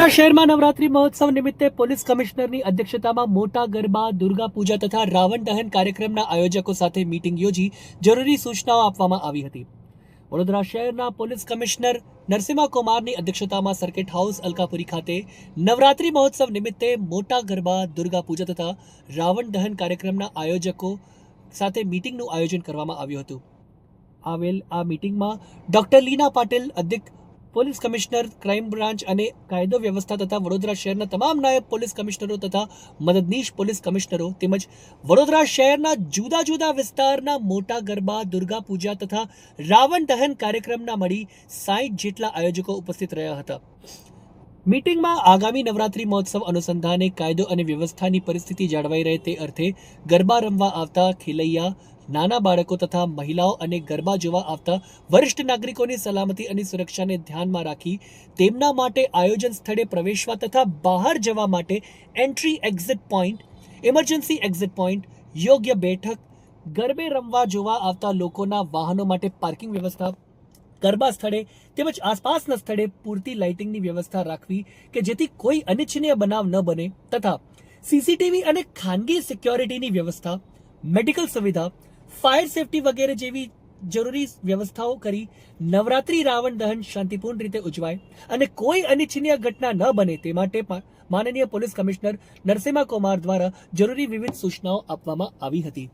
વડોદરા શહેરમાં નવરાત્રી મહોત્સવ નિમિત્તે પોલીસ કમિશનરની અધ્યક્ષતામાં મોટા ગરબા, દુર્ગા પૂજા તથા રાવણ દહન કાર્યક્રમના આયોજકો સાથે મીટિંગ યોજી જરૂરી સૂચનાઓ આપવામાં આવી હતી. વડોદરા શહેરના પોલીસ કમિશનર નરસિમ્હા કુમારની અધ્યક્ષતામાં સર્કિટ હાઉસ અલકાપુરી ખાતે નવરાત્રી મહોત્સવ નિમિત્તે મોટા ગરબા, દુર્ગા પૂજા તથા રાવણ દહન કાર્યક્રમના આયોજકો સાથે મીટિંગનું આયોજન કરવામાં આવ્યું હતું. આવેલ આ મીટિંગમાં ડોક્ટર લીના પાટીલ, અધ્યક્ષ પોલીસ કમિશનર, ક્રાઇમ બ્રાન્ચ અને કાયદો વ્યવસ્થા તથા વડોદરા શહેરના તમામ નાયબ પોલીસ કમિશનરો તથા મદદનીશ પોલીસ કમિશનરો તેમજ વડોદરા શહેરના જુદા જુદા વિસ્તારના મોટા ગરબા, દુર્ગા પૂજા તથા રાવણ દહન કાર્યક્રમના મળી 60 જેટલા આયોજકો ઉપસ્થિત રહ્યા હતા. મીટિંગમાં આગામી નવરાત્રી મહોત્સવ અનુસંધાને કાયદો અને વ્યવસ્થાની પરિસ્થિતિ જાળવાઈ રહે તે અર્થે ગરબા રમવા આવતા ખેલૈયા, નાના બાળકો તથા મહિલાઓ અને ગરબા જોવા આવતા વરિષ્ઠ નાગરિકોની સલામતી અને સુરક્ષાને ધ્યાનમાં રાખી તેમના માટે આયોજન સ્થળે પ્રવેશવા તથા બહાર જવા માટે entry exit point, emergency exit point, યોગ્ય બેઠક, ગરબે રમવા જોવા આવતા લોકોના વાહનો માટે પાર્કિંગ વ્યવસ્થા, ગરબા સ્થળે તેમજ આસપાસના સ્થળે પૂરતી લાઇટિંગની વ્યવસ્થા રાખવી કે જેથી કોઈ અનિચ્છનીય બનાવ ન બને તથા સીસીટીવી અને ખાનગી સિક્યોરિટીની વ્યવસ્થા, મેડિકલ સુવિધા, ફાયર સેફટી વગેરે જેવી જરૂરી વ્યવસ્થાઓ કરી નવરાત્રી રાવણ દહન શાંતિપૂર્ણ રીતે ઉજવાય અને કોઈ અનિચ્છનીય ઘટના ન બને તે માટે માનનીય પોલીસ કમિશનર નરસિમ્હા કુમાર દ્વારા જરૂરી વિવિધ સૂચનાઓ આપવામાં આવી હતી.